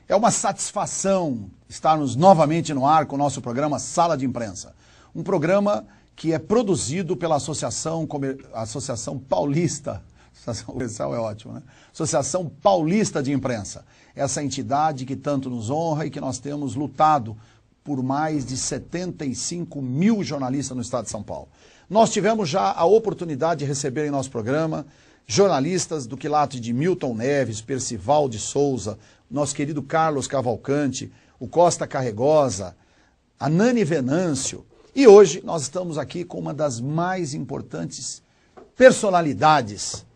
É uma satisfação estarmos novamente no ar com o nosso programa Sala de Imprensa. Um programa que é produzido pela Associação Paulista, Associação Comercial é ótimo, né? Associação Paulista de Imprensa. Essa entidade que tanto nos honra e que nós temos lutado por mais de 75 mil jornalistas no estado de São Paulo. Nós tivemos já a oportunidade de receber em nosso programa jornalistas do quilate de Milton Neves, Percival de Souza, nosso querido Carlos Cavalcante, o Costa Carregosa, a Nani Venâncio. E hoje nós estamos aqui com uma das mais importantes personalidades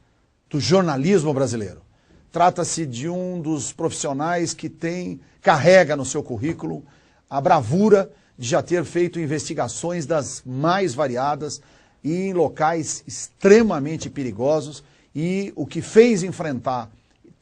do jornalismo brasileiro. Trata-se de um dos profissionais que carrega no seu currículo a bravura de já ter feito investigações das mais variadas e em locais extremamente perigosos, e o que fez enfrentar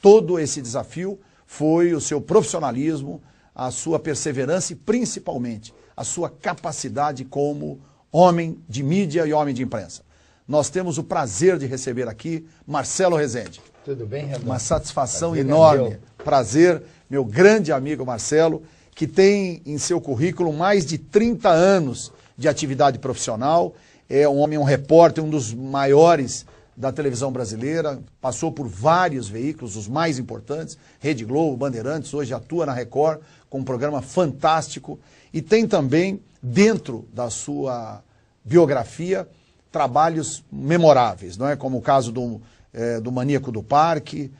todo esse desafio foi o seu profissionalismo, a sua perseverança e principalmente a sua capacidade como homem de mídia e homem de imprensa. Nós temos o prazer de receber aqui Marcelo Rezende. Tudo bem, Renato? Uma satisfação enorme. Prazer, meu grande amigo Marcelo, que tem em seu currículo mais de 30 anos de atividade profissional, é um homem, um repórter, um dos maiores da televisão brasileira, passou por vários veículos, os mais importantes, Rede Globo, Bandeirantes, hoje atua na Record, com um programa fantástico, e tem também, dentro da sua biografia, trabalhos memoráveis, não é? Como o caso do Maníaco do Parque,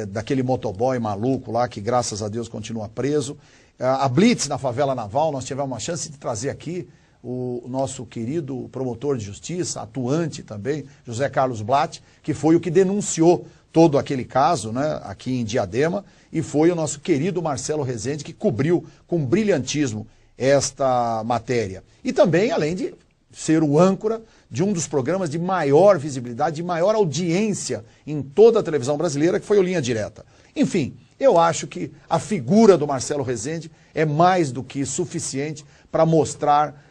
daquele motoboy maluco lá, que graças a Deus continua preso, a Blitz na Favela Naval. Nós tivemos uma chance de trazer aqui o nosso querido promotor de justiça, atuante também, José Carlos Blatt, que foi o que denunciou todo aquele caso, né, aqui em Diadema, e foi o nosso querido Marcelo Rezende que cobriu com brilhantismo esta matéria. E também, além de ser o âncora de um dos programas de maior visibilidade, de maior audiência em toda a televisão brasileira, que foi o Linha Direta. Enfim, eu acho que a figura do Marcelo Rezende é mais do que suficiente para mostrar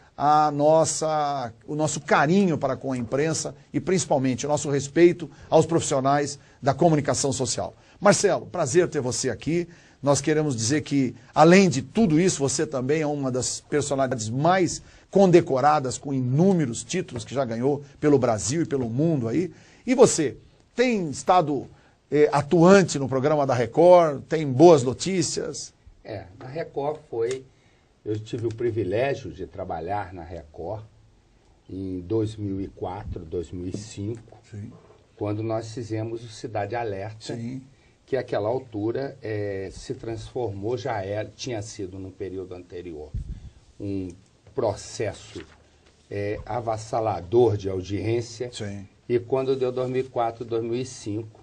o nosso carinho para com a imprensa e principalmente o nosso respeito aos profissionais da comunicação social. Marcelo, prazer ter você aqui. Nós queremos dizer que, além de tudo isso, você também é uma das personalidades mais condecoradas, com inúmeros títulos que já ganhou pelo Brasil e pelo mundo aí. E você tem estado atuante no programa da Record, tem boas notícias? Na Record eu tive o privilégio de trabalhar na Record em 2004, 2005, sim, quando nós fizemos o Cidade Alerta, sim, que àquela altura se transformou, tinha sido no período anterior um processo avassalador de audiência, sim, e quando deu 2004, 2005,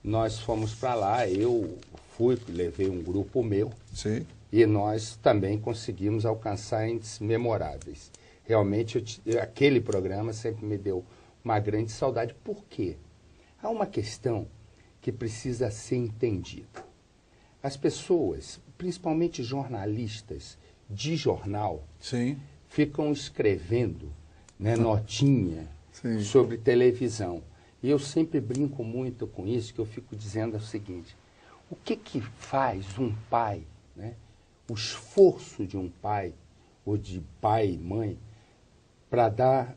nós fomos para lá, eu levei um grupo meu, sim, e nós também conseguimos alcançar índices memoráveis. Realmente, aquele programa sempre me deu uma grande saudade. Por quê? Há uma questão que precisa ser entendida. As pessoas, principalmente jornalistas de jornal, sim, ficam escrevendo, né, notinha, sim, sobre televisão. E eu sempre brinco muito com isso, que eu fico dizendo o seguinte: o que faz um pai, né, o esforço de um pai, ou de pai e mãe, para dar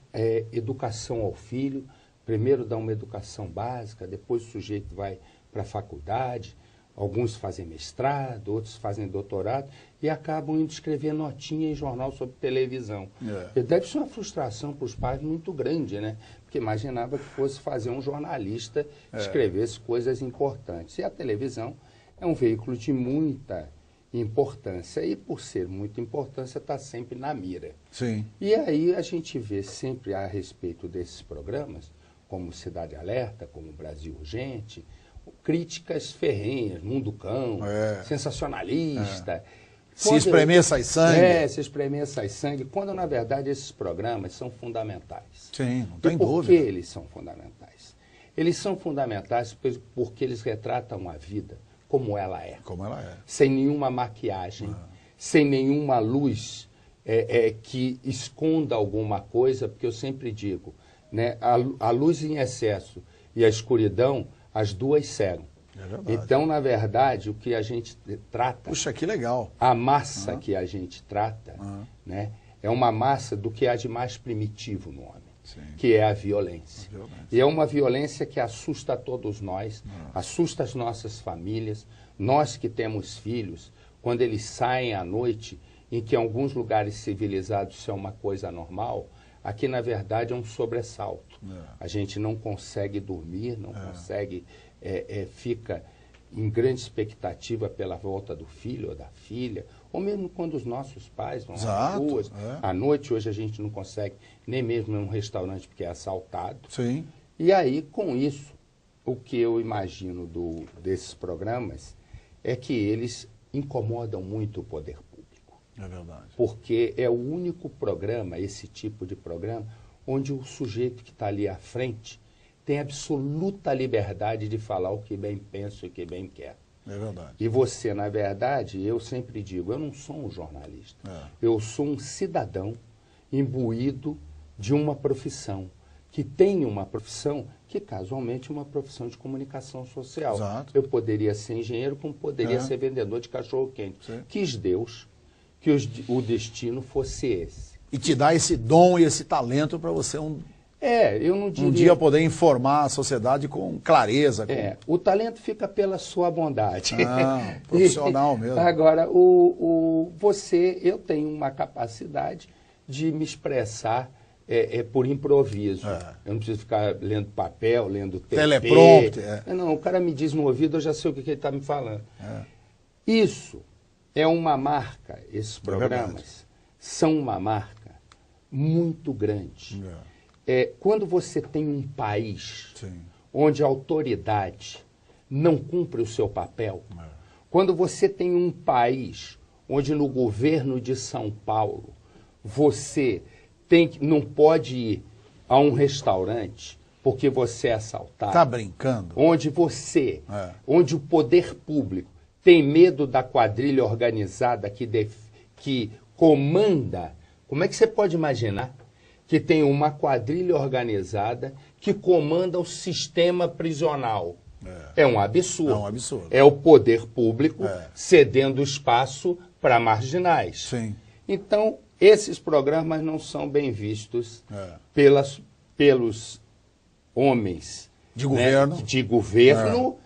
educação ao filho? Primeiro dá uma educação básica, depois o sujeito vai para a faculdade, alguns fazem mestrado, outros fazem doutorado, e acabam indo escrever notinha em jornal sobre televisão. E deve ser uma frustração para os pais muito grande, né? Porque imaginava que fosse fazer um jornalista escrevesse coisas importantes. E a televisão é um veículo de muita importância, e por ser muita importância está sempre na mira. Sim. E aí a gente vê sempre a respeito desses programas, como Cidade Alerta, como Brasil Urgente, críticas ferrenhas, Mundo Cão, sensacionalista. Se espremer sai sangue. Se espremer sai sangue, quando na verdade esses programas são fundamentais. Sim, não tem dúvida. Por que eles são fundamentais? Eles são fundamentais porque eles retratam a vida como ela é. Como ela é. Sem nenhuma maquiagem, sem nenhuma luz que esconda alguma coisa, porque eu sempre digo, né, a luz em excesso e a escuridão, as duas cegam. Então, na verdade, o que a gente trata... Puxa, que legal. A massa que a gente trata, né, é uma massa do que há de mais primitivo no homem, que é a violência. E é uma violência que assusta a todos nós, assusta as nossas famílias, nós que temos filhos, quando eles saem à noite, em que em alguns lugares civilizados isso é uma coisa normal, aqui, na verdade, é um sobressalto. A gente não consegue dormir, não consegue, fica em grande expectativa pela volta do filho ou da filha, ou mesmo quando os nossos pais vão às ruas. À noite, hoje, a gente não consegue nem mesmo em um restaurante porque é assaltado. Sim. E aí, com isso, o que eu imagino desses programas é que eles incomodam muito o poder público. É verdade. Porque é o único programa, esse tipo de programa, onde o sujeito que está ali à frente tem absoluta liberdade de falar o que bem pensa e o que bem quer. É verdade. E você, na verdade, eu sempre digo, eu não sou um jornalista. Eu sou um cidadão imbuído de uma profissão, que tem uma profissão que, casualmente, é uma profissão de comunicação social. Exato. Eu poderia ser engenheiro, como poderia ser vendedor de cachorro-quente. Quis Deus que o destino fosse esse. E te dá esse dom e esse talento para você eu não diria... um dia poder informar a sociedade com clareza. O talento fica pela sua bondade. Profissional mesmo. Agora, eu tenho uma capacidade de me expressar por improviso. Eu não preciso ficar lendo papel, lendo teleprompter. Não, o cara me diz no ouvido, eu já sei o que ele está me falando. Isso é uma marca, esses programas são uma marca muito grande. Quando você tem um país onde a autoridade não cumpre o seu papel, quando você tem um país onde no governo de São Paulo você não pode ir a um restaurante porque você é assaltado. Tá brincando? Onde onde o poder público tem medo da quadrilha organizada que comanda. Como é que você pode imaginar que tem uma quadrilha organizada que comanda o sistema prisional? É um absurdo. É um absurdo. É o poder público cedendo espaço para marginais. Sim. Então, esses programas não são bem vistos pelos homens de governo,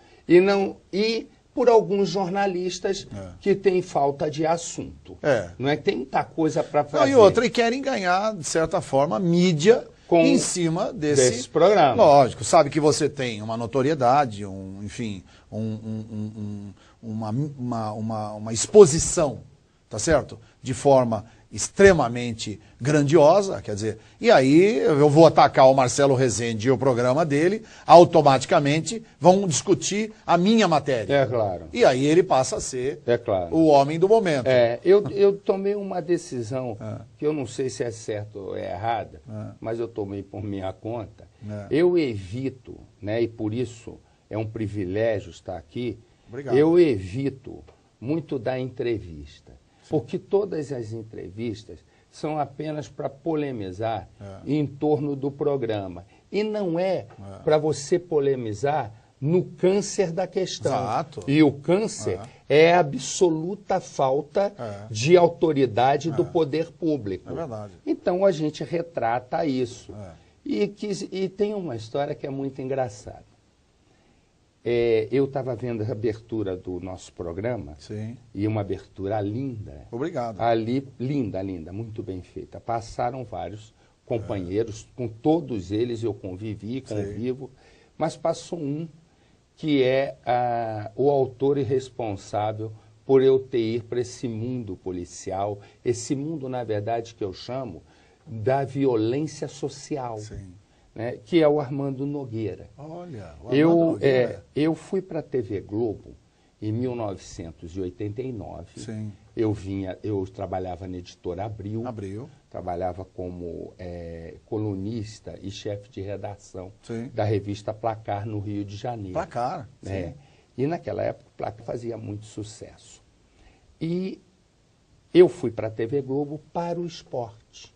e por alguns jornalistas que têm falta de assunto. Não é que tem muita coisa para fazer. E querem ganhar, de certa forma, mídia em cima desse programa. Lógico, sabe que você tem uma notoriedade, uma exposição, tá certo? De forma extremamente grandiosa, quer dizer, e aí eu vou atacar o Marcelo Rezende e o programa dele, automaticamente vão discutir a minha matéria. É claro. E aí ele passa a ser o homem do momento. Eu tomei uma decisão, que eu não sei se é certa ou é errada, mas eu tomei por minha conta. Eu evito, e por isso é um privilégio estar aqui, eu evito muito dar entrevista. Porque todas as entrevistas são apenas para polemizar em torno do programa. E não para você polemizar no câncer da questão. Exato. E o câncer é a absoluta falta de autoridade do poder público. É verdade. Então a gente retrata isso. E tem uma história que é muito engraçada. Eu estava vendo a abertura do nosso programa. Sim. E uma abertura linda. Obrigado. Ali, linda, muito bem feita. Passaram vários companheiros, com todos eles eu convivo, mas passou um que é o autor e responsável por eu ter ido para esse mundo policial, esse mundo, na verdade, que eu chamo da violência social. Sim. Que é o Armando Nogueira. Olha, o Armando Nogueira. Eu fui para a TV Globo em 1989. Sim. Eu trabalhava na editora Abril. Trabalhava como colunista e chefe de redação da revista Placar no Rio de Janeiro. Placar, sim. E naquela época o Placar fazia muito sucesso. E eu fui para a TV Globo para o esporte.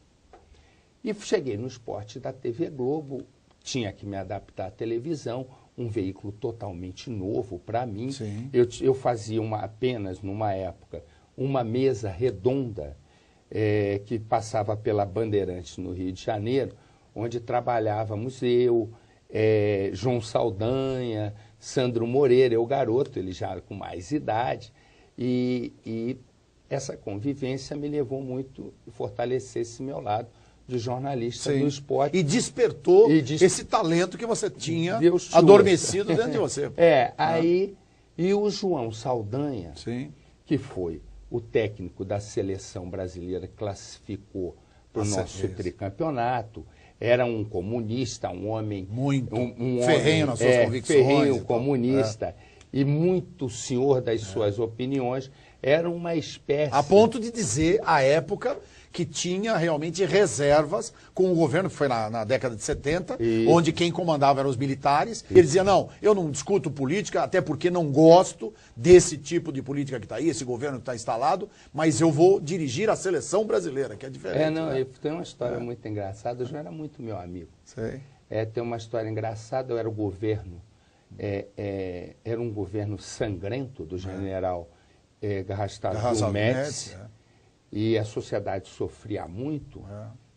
E cheguei no esporte da TV Globo, tinha que me adaptar à televisão, um veículo totalmente novo para mim. Sim. Eu fazia apenas, numa época, uma mesa redonda que passava pela Bandeirantes, no Rio de Janeiro, onde trabalhávamos eu, João Saldanha, Sandro Moreira, eu garoto, ele já com mais idade, e essa convivência me levou muito a fortalecer esse meu lado de jornalista do esporte. E despertou esse talento que você tinha adormecido dentro de você. E o João Saldanha, Sim. que foi o técnico da seleção brasileira que classificou para o nosso tricampeonato, era um comunista, um homem... Muito. Um ferrenho nas suas convicções. Ferrenho, comunista, e muito senhor das suas opiniões. Era uma espécie... A ponto de dizer, à época, que tinha realmente reservas com o governo, que foi na década de 70, onde quem comandava eram os militares. Ele dizia, não, eu não discuto política, até porque não gosto desse tipo de política que está aí, esse governo que está instalado, mas eu vou dirigir a seleção brasileira, que é diferente. Tem uma história muito engraçada, eu já era muito meu amigo. Sei. Tem uma história engraçada, eu era o governo, era um governo sangrento do general Garrastazu Médici, e a sociedade sofria muito,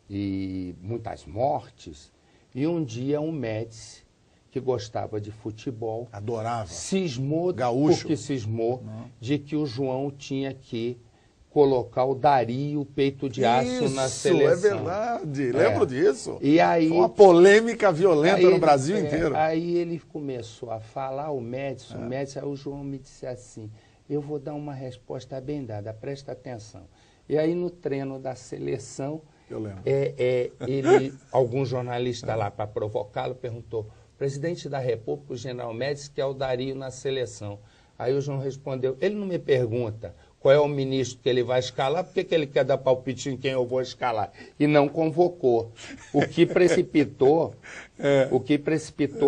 e muitas mortes, e um dia um Médici, que gostava de futebol, adorava, cismou, gaúcho, porque cismou de que o João tinha que colocar o Dario Peito de Aço na seleção. Isso, é verdade, lembro disso. E aí, foi uma polêmica violenta no Brasil inteiro. Aí ele começou a falar, o Médici, aí o João me disse assim, eu vou dar uma resposta bem dada, presta atenção. E aí no treino da seleção, eu lembro. Algum jornalista lá para provocá-lo perguntou, presidente da República, o general Médici, quer o Dario na seleção. Aí o João respondeu, ele não me pergunta qual é o ministro que ele vai escalar, por que ele quer dar palpite em quem eu vou escalar? E não convocou. O que precipitou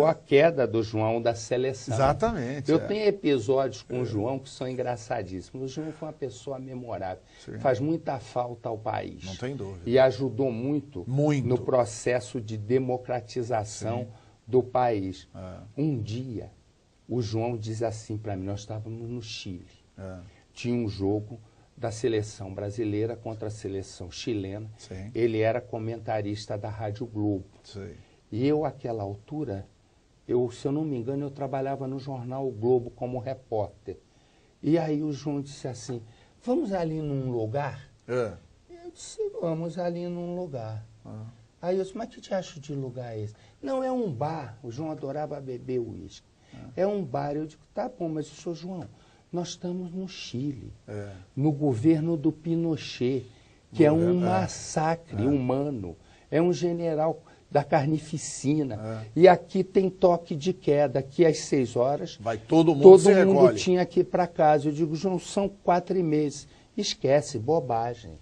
a queda do João da seleção. Exatamente. Eu tenho episódios com o João que são engraçadíssimos. O João foi uma pessoa memorável. Sim. Faz muita falta ao país. Não tem dúvida. E ajudou muito no processo de democratização do país. Um dia, o João diz assim para mim, nós estávamos no Chile. Tinha um jogo da seleção brasileira contra a seleção chilena. Sim. Ele era comentarista da Rádio Globo. Sim. E eu, àquela altura, se eu não me engano, eu trabalhava no jornal O Globo como repórter. E aí o João disse assim, vamos ali num lugar? Eu disse, vamos ali num lugar. Aí eu disse, mas o que te acha de lugar esse? Não, é um bar. O João adorava beber uísque. É um bar. Eu digo, tá bom, mas o senhor João, nós estamos no Chile, no governo do Pinochet, que é um massacre humano. É um general da carnificina. E aqui tem toque de queda, aqui às 6 horas, vai todo mundo tinha que ir para casa. Eu digo, João, são 4 meses. Esquece, bobagem.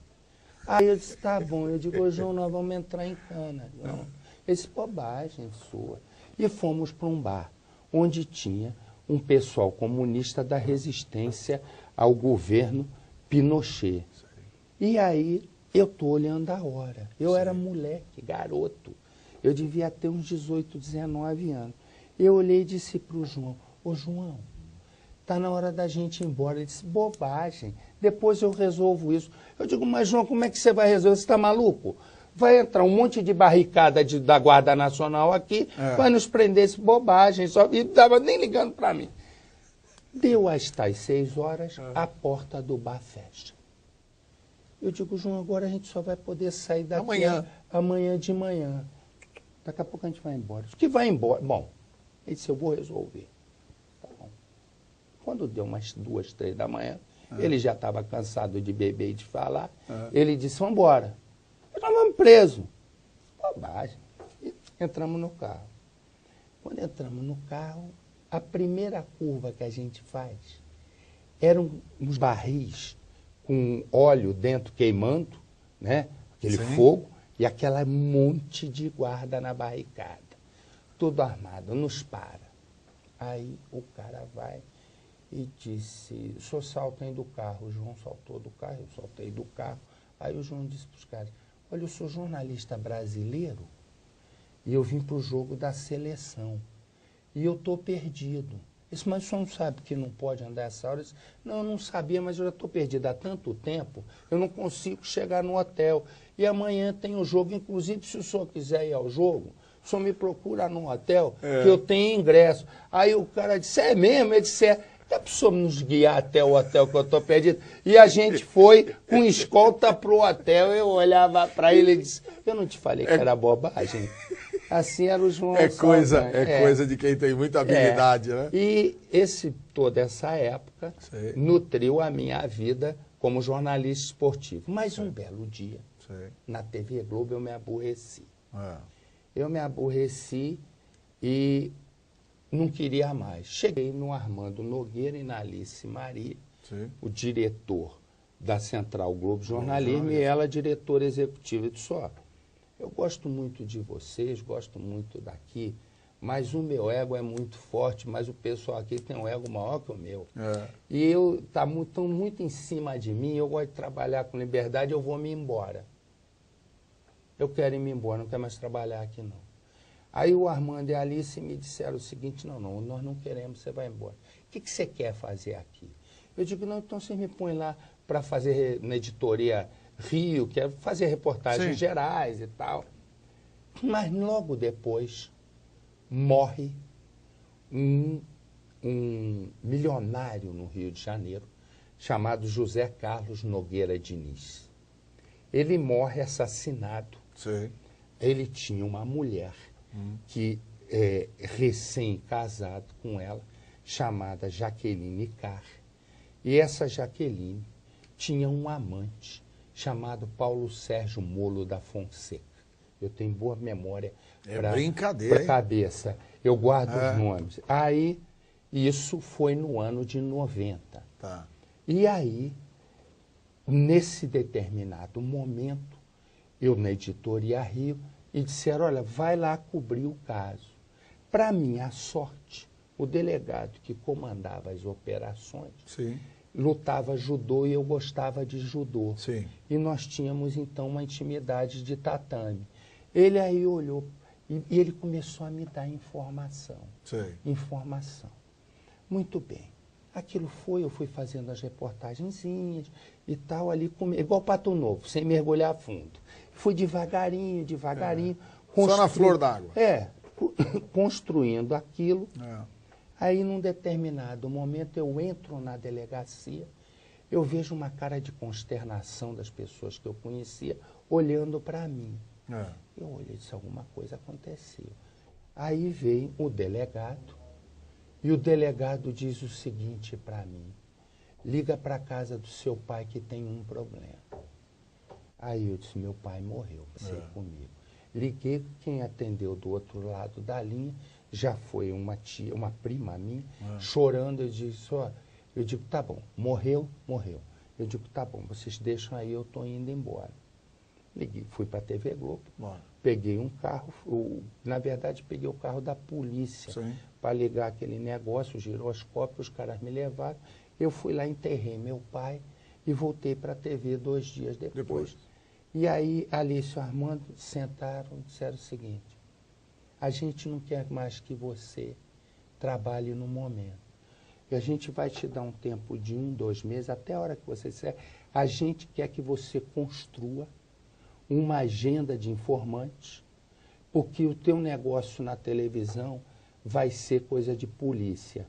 Aí eu disse, tá bom. Eu digo, João, nós vamos entrar em cana. João. Esse bobagem sua. E fomos para um bar, onde tinha um pessoal comunista da resistência ao governo Pinochet. E aí eu estou olhando a hora. Eu era moleque, garoto. Eu devia ter uns 18, 19 anos. Eu olhei e disse para o João, ô João, está na hora da gente ir embora. Ele disse, bobagem, depois eu resolvo isso. Eu digo, mas João, como é que você vai resolver? Você está maluco? Vai entrar um monte de barricada da Guarda Nacional aqui, vai nos prender, esse bobagem. E estava nem ligando para mim. Deu às tais 6 horas, a porta do bar fecha. Eu digo, João, agora a gente só vai poder sair daqui amanhã de manhã. Daqui a pouco a gente vai embora. Que vai embora? Bom, ele disse, eu vou resolver. Tá bom. Quando deu umas 2, 3 da manhã, ele já estava cansado de beber e de falar, ele disse, vamos embora. Nós vamos preso. Bobagem. E entramos no carro. Quando entramos no carro, a primeira curva que a gente faz eram uns barris com óleo dentro queimando, né? Aquele fogo, e aquela monte de guarda na barricada. Tudo armado, nos para. Aí o cara vai e disse, o senhor salta aí do carro. O João saltou do carro, eu saltei do carro. Aí o João disse para os caras, olha, eu sou jornalista brasileiro e eu vim para o jogo da seleção. e eu estou perdido. Disse, mas o senhor não sabe que não pode andar essa hora? Eu disse, não, eu não sabia, mas eu já estou perdido há tanto tempo, eu não consigo chegar no hotel. E amanhã tem o jogo, inclusive se o senhor quiser ir ao jogo, o senhor me procura num hotel, que eu tenho ingresso. Aí o cara disse, é mesmo? Ele disse, é para o senhor nos guiar até o hotel que eu estou perdido? E a gente foi com escolta para o hotel, eu olhava para ele e disse, eu não te falei que era bobagem? Assim era o João Saldanha. Coisa de quem tem muita habilidade, né? E toda essa época nutriu a minha vida como jornalista esportivo. Mas um belo dia, na TV Globo, eu me aborreci. Eu me aborreci e não queria mais. Cheguei no Armando Nogueira e na Alice Maria, o diretor da Central Globo Jornalismo, e ela diretora executiva. Eu disse, ó, eu gosto muito de vocês, gosto muito daqui, mas o meu ego é muito forte, mas o pessoal aqui tem um ego maior que o meu. E estão muito em cima de mim, eu gosto de trabalhar com liberdade, eu vou me embora. Eu quero ir me embora, não quero mais trabalhar aqui não. Aí o Armando e a Alice me disseram o seguinte, não, nós não queremos, você vai embora. O que você quer fazer aqui? Eu digo, não, então você me põe lá para fazer na editoria Rio, quero fazer reportagens gerais e tal. Mas logo depois morre um milionário no Rio de Janeiro, chamado José Carlos Nogueira Diniz. Ele morre assassinado. Ele tinha uma mulher que recém-casado com ela, chamada Jaqueline Carr. E essa Jaqueline tinha um amante chamado Paulo Sérgio Molo da Fonseca. Eu tenho boa memória para cabeça. Eu guardo os nomes. Aí, isso foi no ano de 90. E aí, nesse determinado momento, eu na editoria Rio, e disseram, olha, vai lá cobrir o caso. Para minha sorte, o delegado que comandava as operações lutava judô e eu gostava de judô. E nós tínhamos, então, uma intimidade de tatame. Ele aí olhou e ele começou a me dar informação. Informação. Muito bem. Aquilo eu fui fazendo as reportagenzinhas e tal, ali, igual Pato Novo, sem mergulhar a fundo. Fui devagarinho. Só na flor d'água. Construindo aquilo. Aí, num determinado momento, eu entro na delegacia, eu vejo uma cara de consternação das pessoas que eu conhecia olhando para mim. Eu olhei e disse, alguma coisa aconteceu. Aí vem o delegado, e o delegado diz o seguinte para mim, liga para a casa do seu pai que tem um problema. Aí eu disse, meu pai morreu, você comigo. Liguei, quem atendeu do outro lado da linha, já foi uma tia, uma prima minha, chorando. Eu disse, ó, eu digo, tá bom, morreu. Eu digo, tá bom, vocês deixam aí, eu tô indo embora. Liguei, fui para a TV Globo, peguei um carro, na verdade peguei o carro da polícia para ligar aquele negócio, o giroscópio, os caras me levaram. Eu fui lá, enterrei meu pai e voltei para a TV 2 dias depois. E aí Alice e Armando sentaram e disseram o seguinte, a gente não quer mais que você trabalhe no momento. E a gente vai te dar um tempo de 1, 2 meses, até a hora que você disser. A gente quer que você construa uma agenda de informantes, porque o teu negócio na televisão vai ser coisa de polícia,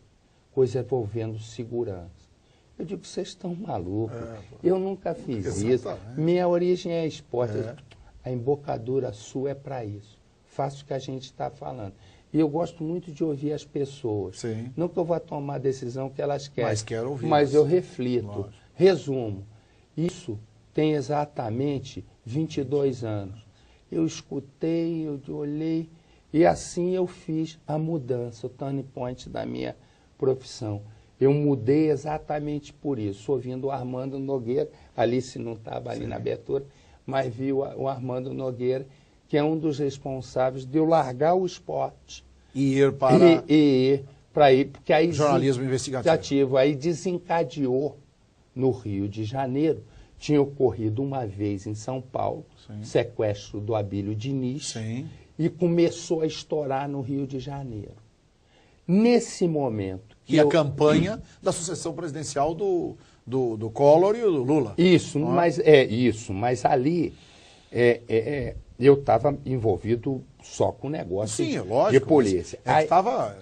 coisa envolvendo segurança. Eu digo, vocês estão malucos. Eu nunca fiz isso. Minha origem é esporte. A embocadura sua é para isso. Faço o que a gente está falando. E eu gosto muito de ouvir as pessoas. Não que eu vá tomar a decisão que elas querem, mas quero ouvir. Mas eu reflito. Resumo. Isso tem exatamente 22 anos. Eu escutei, eu olhei, e assim eu fiz a mudança, o turning point da minha profissão. Eu mudei exatamente por isso, ouvindo o Armando Nogueira, Alice não estava ali na abertura, mas vi o Armando Nogueira, que é um dos responsáveis de eu largar o esporte. E ir para... porque aí jornalismo investigativo. Aí desencadeou no Rio de Janeiro. Tinha ocorrido uma vez em São Paulo, sequestro do Abílio Diniz, e começou a estourar no Rio de Janeiro. Nesse momento... E a campanha da sucessão presidencial do Collor e do Lula. Isso, mas ali eu estava envolvido só com negócio de polícia.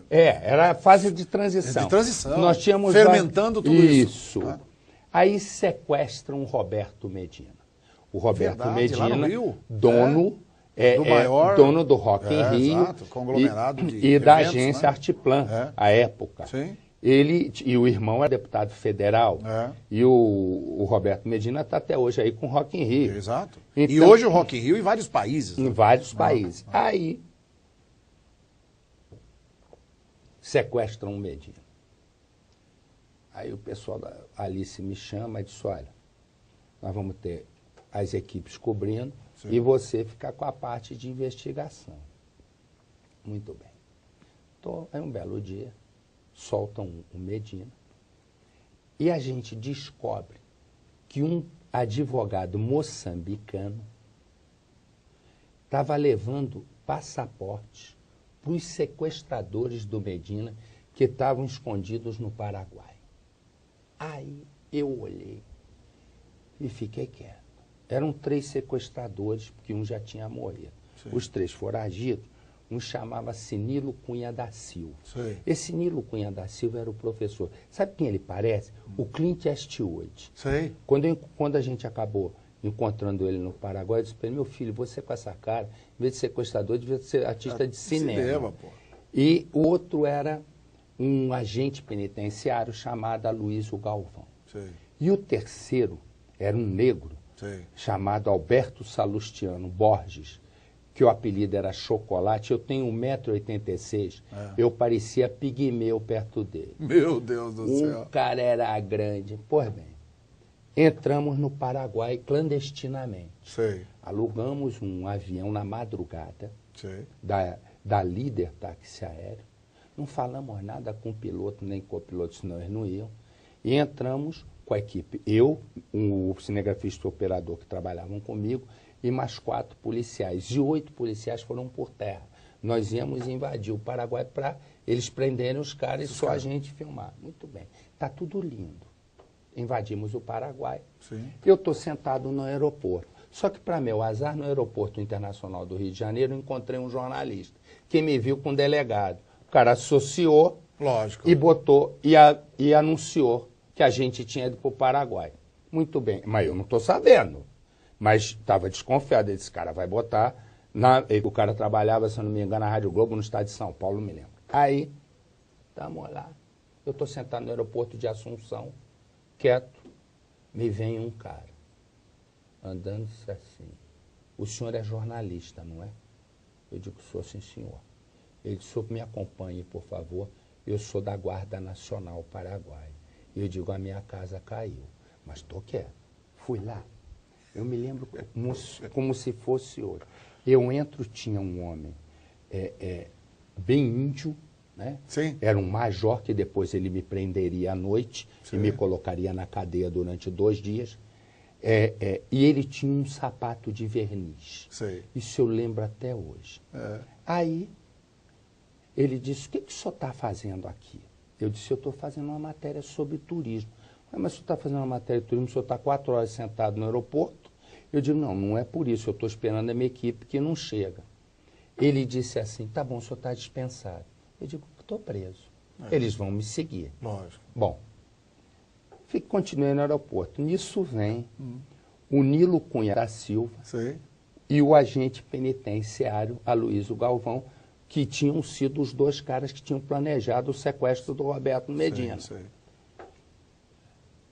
Era a fase de transição. Nós tínhamos fermentando tudo isso. Aí sequestram o Roberto Medina. O Roberto Medina, dono do Rock in Rio conglomerado de e da agência Artplan, à época. Sim. Ele e o irmão era deputado federal. E o Roberto Medina está até hoje aí com o Rock in Rio. Exato. Então, e hoje o Rock in Rio em vários países. Em vários países. Aí sequestram o Medina. Aí o pessoal da Alice me chama e diz, olha, nós vamos ter as equipes cobrindo e você ficar com a parte de investigação. Muito bem. Aí um belo dia, soltam o Medina e a gente descobre que um advogado moçambicano estava levando passaportes para os sequestradores do Medina que estavam escondidos no Paraguai. Aí eu olhei e fiquei quieto. Eram 3 sequestradores, porque um já tinha morrido. Sim. Os 3 foragidos, um chamava-se Nilo Cunha da Silva. Sim. Esse Nilo Cunha da Silva era o professor. Sabe quem ele parece? O Clint Eastwood. Sim. Quando a gente acabou encontrando ele no Paraguai, eu disse para ele, meu filho, você com essa cara, em vez de sequestrador, devia ser artista de cinema. Pô. E o outro era um agente penitenciário chamado Aloysio Galvão. Sim. E o terceiro era um negro chamado Alberto Salustiano Borges, que o apelido era Chocolate. Eu tenho 1,86 m, eu parecia pigmeu perto dele. Meu Deus do céu. O cara era grande. Pois bem, entramos no Paraguai clandestinamente. Alugamos um avião na madrugada da Líder Táxi Aéreo. Não falamos nada com o piloto, nem com o piloto, senão eles não iam. E entramos com a equipe. Eu, o cinegrafista operador que trabalhavam comigo, e mais 4 policiais. E 8 policiais foram por terra. Nós íamos invadir o Paraguai para eles prenderem os caras e só a gente filmar. Muito bem. Está tudo lindo. Invadimos o Paraguai. Sim. Eu estou sentado no aeroporto. Só que, para meu azar, no Aeroporto Internacional do Rio de Janeiro, eu encontrei um jornalista que me viu com um delegado. O cara associou e botou e anunciou que a gente tinha ido para o Paraguai. Muito bem, mas eu não estou sabendo. Mas estava desconfiado, esse cara vai botar... O cara trabalhava, se eu não me engano, na Rádio Globo, no estado de São Paulo, me lembro. Aí, estamos lá. Eu estou sentado no aeroporto de Assunção, quieto. Me vem um cara, andando assim. O senhor é jornalista, não é? Eu digo, sou, sim, senhor. Ele disse, senhor, me acompanhe, por favor. Eu sou da Guarda Nacional Paraguai. Eu digo, a minha casa caiu. Mas estou quieto. Fui lá. Eu me lembro como se fosse hoje. Eu entro, tinha um homem bem índio, né? Sim. Era um major que depois ele me prenderia à noite. Sim. E me colocaria na cadeia durante 2 dias. E ele tinha um sapato de verniz. Sim. Isso eu lembro até hoje. Aí ele disse, o que o senhor está fazendo aqui? Eu disse, eu estou fazendo uma matéria sobre turismo. Mas o senhor está fazendo uma matéria de turismo, o senhor está 4 horas sentado no aeroporto? Eu digo, não é por isso, eu estou esperando a minha equipe que não chega. Ele disse assim, tá bom, o senhor está dispensado. Eu digo, estou preso. Eles vão me seguir. Lógico. Bom, continuei no aeroporto. Nisso vem o Nilo Cunha da Silva e o agente penitenciário Aloysio Galvão, que tinham sido os 2 caras que tinham planejado o sequestro do Roberto Medina.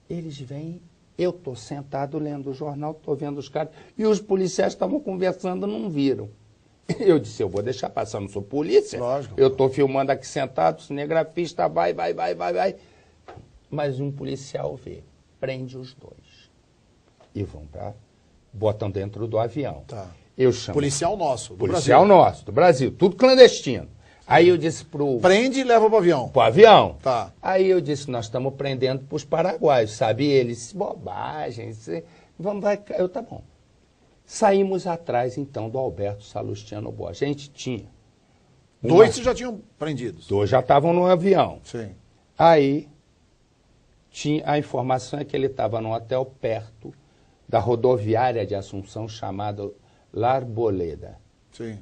Eles vêm, eu estou sentado lendo o jornal, estou vendo os caras, e os policiais estavam conversando, não viram. Eu disse, eu vou deixar passar, não sou polícia. Lógico. Eu estou filmando aqui sentado, cinegrafista, vai. Mas um policial vê, prende os 2. E botam dentro do avião. Tá. Eu chamo. Policial nosso, do policial Brasil. Nosso, do Brasil, tudo clandestino. Aí eu disse pro... Prende e leva pro avião. Pro avião. Tá. Aí eu disse, nós estamos prendendo pros paraguaios, sabe? Eles, bobagem, eu, tá bom. Saímos atrás, então, do Alberto Salustiano Borges. A gente tinha Dois já tinham prendidos. 2 já estavam no avião. Sim. Aí, a informação é que ele estava num hotel perto da rodoviária de Assunção chamada L'Arboleda. Sim.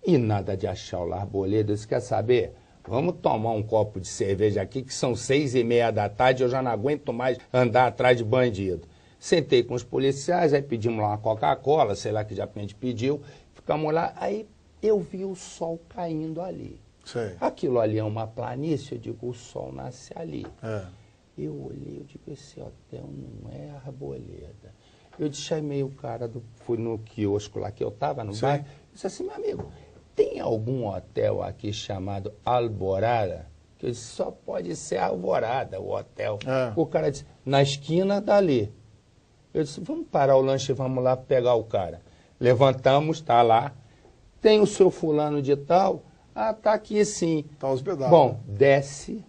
E nada de achar o L'Arboleda. Você quer saber? Vamos tomar um copo de cerveja aqui, que são 6h30 da tarde, eu já não aguento mais andar atrás de bandido. Sentei com os policiais, aí pedimos lá uma Coca-Cola, sei lá que já a gente pediu, ficamos lá, aí eu vi o sol caindo ali. Sei. Aquilo ali é uma planície, eu digo, o sol nasce ali. É. Eu olhei, eu digo, esse hotel não é Arboleda. Eu chamei o cara, fui no quiosco lá que eu estava, no bairro, disse assim, meu amigo, tem algum hotel aqui chamado Alvorada? Que eu disse, só pode ser Alvorada, o hotel. É. O cara disse, na esquina dali. Eu disse, vamos parar o lanche e vamos lá pegar o cara. Levantamos, está lá. Tem o seu fulano de tal? Ah, tá aqui sim. Está hospedado. Bom, desce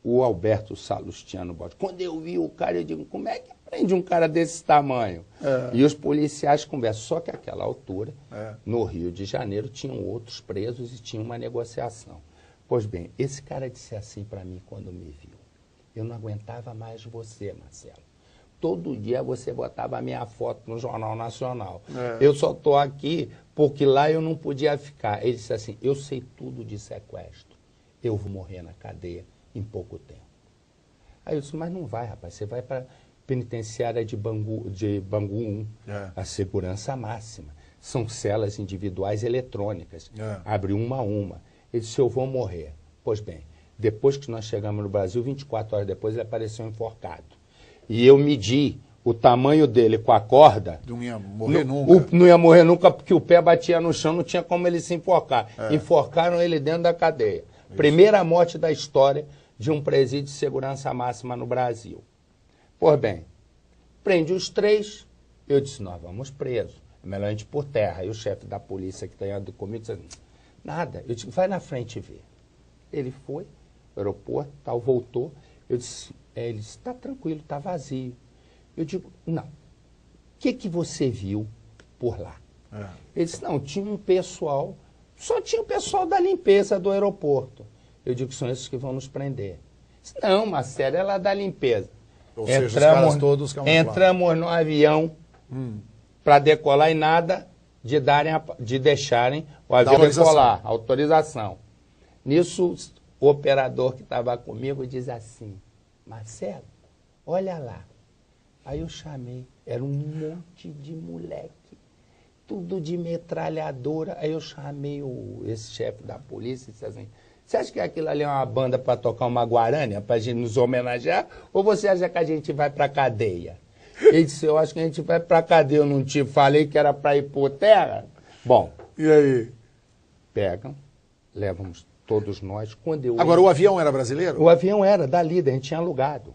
o Alberto Salustiano Borges. Quando eu vi o cara, eu digo, como é que prende um cara desse tamanho? É. E os policiais conversam. Só que àquela altura, no Rio de Janeiro, tinham outros presos e tinha uma negociação. Pois bem, esse cara disse assim para mim quando me viu. Eu não aguentava mais você, Marcelo. Todo dia você botava a minha foto no Jornal Nacional. É. Eu só estou aqui porque lá eu não podia ficar. Ele disse assim, eu sei tudo de sequestro. Eu vou morrer na cadeia em pouco tempo. Aí eu disse, mas não vai, rapaz. Você vai para a penitenciária de Bangu 1, a segurança máxima. São celas individuais eletrônicas. Abre uma a uma. Ele disse, eu vou morrer. Pois bem, depois que nós chegamos no Brasil, 24 horas depois, ele apareceu enforcado. E eu medi o tamanho dele com a corda. Não ia morrer nunca. Não ia morrer nunca porque o pé batia no chão, não tinha como ele se enforcar. Enforcaram ele dentro da cadeia. Isso. Primeira morte da história de um presídio de segurança máxima no Brasil. Pois bem, prende os 3, eu disse, nós vamos presos. É melhor a gente ir por terra. Aí o chefe da polícia que está comigo disse, nada. Eu disse, vai na frente ver. Ele foi, aeroporto, tal, voltou. Eu disse, ele disse, está tranquilo, está vazio. Eu digo, não. O que você viu por lá? Ele disse, não, tinha um pessoal, só tinha o pessoal da limpeza do aeroporto. Eu digo, são esses que vão nos prender. Disse, não, Marcelo, é lá da limpeza. Ou seja, os caras todos entramos no avião para decolar e nada de deixarem o avião decolar, autorização. Nisso, o operador que estava comigo diz assim, Marcelo, olha lá. Aí eu chamei, era um monte de moleque, tudo de metralhadora. Aí eu chamei esse chefe da polícia e disse assim, você acha que aquilo ali é uma banda para tocar uma guarânia, para a gente nos homenagear? Ou você acha que a gente vai para a cadeia? Ele disse, eu acho que a gente vai para a cadeia, eu não te falei que era para ir por terra? Bom. E aí? Pegam, levamos todos nós. Agora, o avião era brasileiro? O avião era dali, a gente tinha alugado.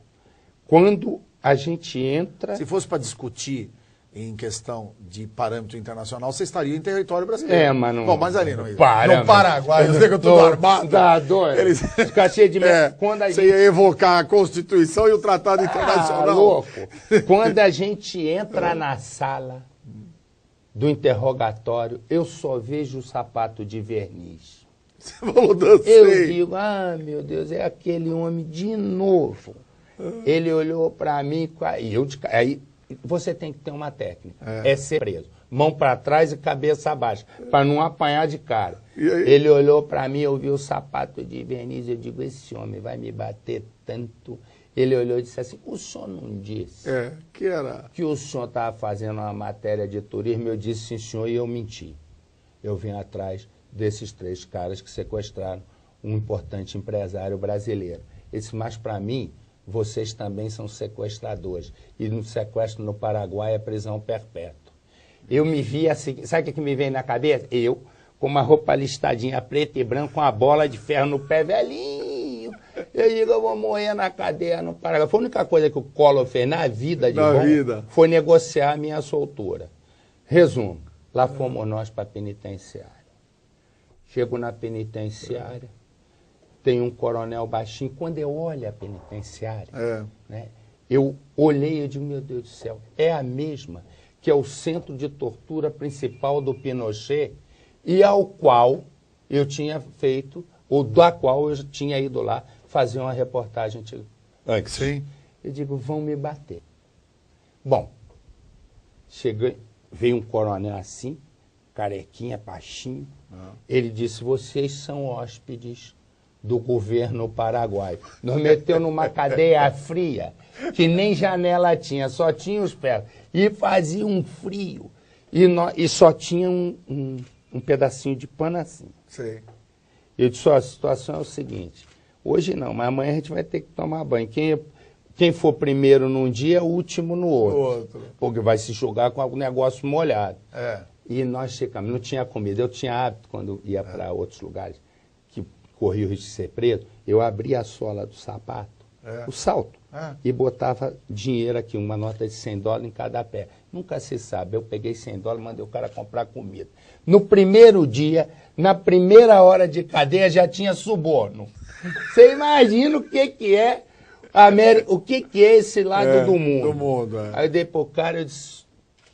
Quando a gente entra... Se fosse para discutir em questão de parâmetro internacional, você estaria em território brasileiro. Mas não... Bom, mas ali não ia. No Paraguai, eu sei que eu estou armado. Tá doido. Eles... Cachê de... Quando a gente... Você ia evocar a Constituição e o Tratado Internacional. Louco. Quando a gente entra na sala do interrogatório, eu só vejo o sapato de verniz. Você falou dancei. Eu digo, meu Deus, é aquele homem de novo. Ele olhou para mim, aí você tem que ter uma técnica, é ser preso. Mão para trás e cabeça abaixo, para não apanhar de cara. Ele olhou para mim, eu vi o sapato de verniz, eu digo, esse homem vai me bater tanto. Ele olhou e disse assim, o senhor não disse que o senhor estava fazendo uma matéria de turismo? Eu disse, sim senhor, e eu menti. Eu vim atrás desses 3 caras que sequestraram um importante empresário brasileiro. Ele disse, mas para mim, vocês também são sequestradores. E no sequestro no Paraguai é prisão perpétua. Eu me vi assim, sabe o que me veio na cabeça? Eu, com uma roupa listadinha preta e branca, com a bola de ferro no pé, velhinho. Eu digo, eu vou morrer na cadeia no Paraguai. Foi a única coisa que o Collor fez na vida de bom, foi negociar a minha soltura. Resumo, lá fomos nós para a penitenciária. Chego na penitenciária, tem um coronel baixinho. Quando eu olho a penitenciária, né, eu olhei e digo, meu Deus do céu, é a mesma que é o centro de tortura principal do Pinochet e ao qual eu tinha feito, ou da qual eu tinha ido lá fazer uma reportagem antes. Sim. Eu digo, vão me bater. Bom, veio um coronel assim, carequinha, baixinho. Ele disse, vocês são hóspedes do governo paraguaio. Nos meteu numa cadeia fria, que nem janela tinha, só tinha os pés. E fazia um frio. E só tinha um pedacinho de pano assim. Sim. Eu disse, a situação é o seguinte, hoje não, mas amanhã a gente vai ter que tomar banho. Quem for primeiro num dia é o último no outro. Porque vai se jogar com algum negócio molhado. E nós ficamos, não tinha comida. Eu tinha hábito, quando ia para outros lugares, que corria o risco de ser preso, eu abria a sola do sapato, o salto, e botava dinheiro aqui, uma nota de $100 em cada pé. Nunca se sabe. Eu peguei $100, mandei o cara comprar comida. No primeiro dia, na primeira hora de cadeia, já tinha suborno. Você imagina o que é o que é esse lado do mundo? Aí eu dei pro cara, eu disse,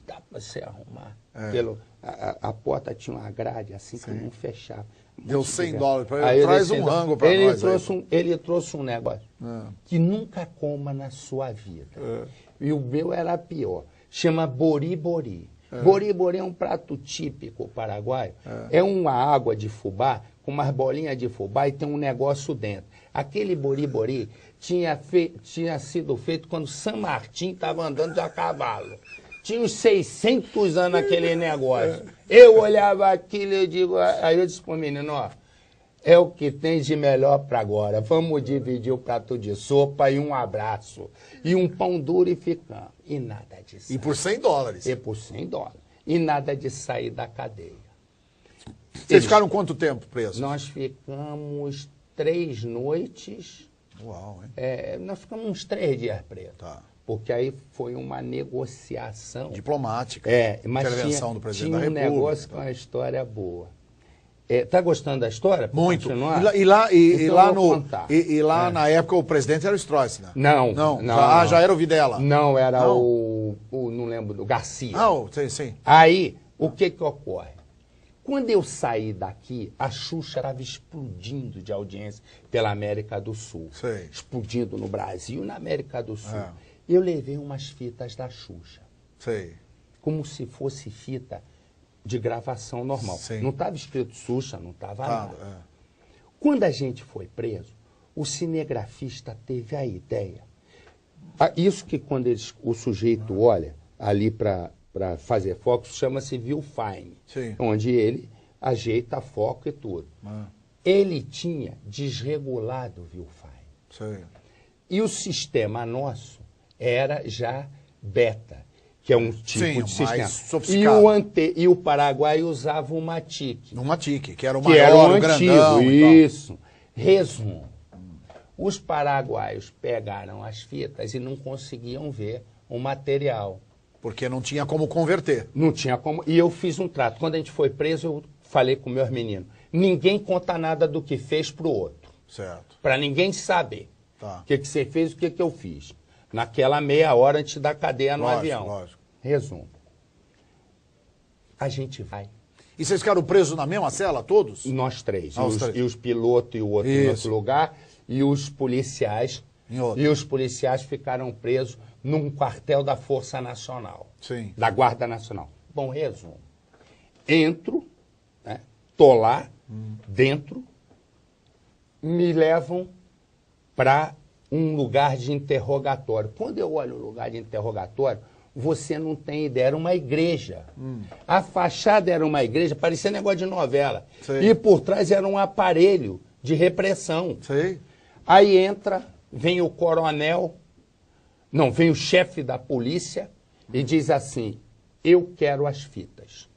dá para você arrumar. A porta tinha uma grade assim que não fechava. Deu $100 para ele. Traz um rango para nós. Ele trouxe um negócio que nunca coma na sua vida. E o meu era pior. Chama bori-bori. Bori-bori é um prato típico paraguaio. É uma água de fubá, com umas bolinhas de fubá e tem um negócio dentro. Aquele bori-bori tinha sido feito quando San Martín estava andando de a cavalo. Tinha uns 600 anos aquele negócio. Eu olhava aquilo e aí eu disse para o menino, ó, é o que tem de melhor para agora. Vamos dividir o prato de sopa e um abraço. E um pão duro e ficamos. E nada de sair. E por $100. E por $100. E nada de sair da cadeia. Vocês ficaram quanto tempo presos? Nós ficamos 3 noites. Uau, hein? Nós ficamos uns 3 dias presos. Tá. Porque aí foi uma negociação. Diplomática. Mas intervenção do presidente da República. Tinha um negócio com uma história boa. Tá gostando da história? Muito. Continuar? E lá na época o presidente era o Stroessner. Não. Já era o Videla. Não, era o não lembro, o Garcia. Sim. Aí, o que ocorre? Quando eu saí daqui, a Xuxa estava explodindo de audiência pela América do Sul. Sei. Explodindo no Brasil e na América do Sul. Eu levei umas fitas da Xuxa. Sei. Como se fosse fita de gravação normal. Sim. Não estava escrito Xuxa, não estava nada. Quando a gente foi preso, o cinegrafista teve a ideia. Isso que quando o sujeito olha ali para fazer foco, chama-se viewfinder, onde ele ajeita foco e tudo. Ele tinha desregulado o viewfinder. E o sistema nosso era já beta, que é um tipo de sistema. Sofisticado. E o Paraguai usava o Matic. O Matic, que era o maior, o grandão. Isso. Resumo. Os paraguaios pegaram as fitas e não conseguiam ver o material. Porque não tinha como converter. Não tinha como. E eu fiz um trato. Quando a gente foi preso, eu falei com meus meninos. Ninguém conta nada do que fez pro outro. Certo. Para ninguém saber. Tá. O que você fez e o que eu fiz. Naquela meia hora antes da cadeia no avião. Lógico. Resumo. A gente vai. E vocês ficaram presos na mesma cela, todos? Nós 3. E os pilotos e o outro em outro lugar. E os policiais. E os policiais ficaram presos num quartel da Força Nacional. Sim. Da Guarda Nacional. Bom, resumo. Entro, tô lá, dentro, me levam para um lugar de interrogatório. Quando eu olho o lugar de interrogatório, você não tem ideia, era uma igreja. A fachada era uma igreja, parecia negócio de novela. Sei. E por trás era um aparelho de repressão. Sei. Aí entra, vem o coronel, não, vem o chefe da polícia e diz assim, eu quero as fitas.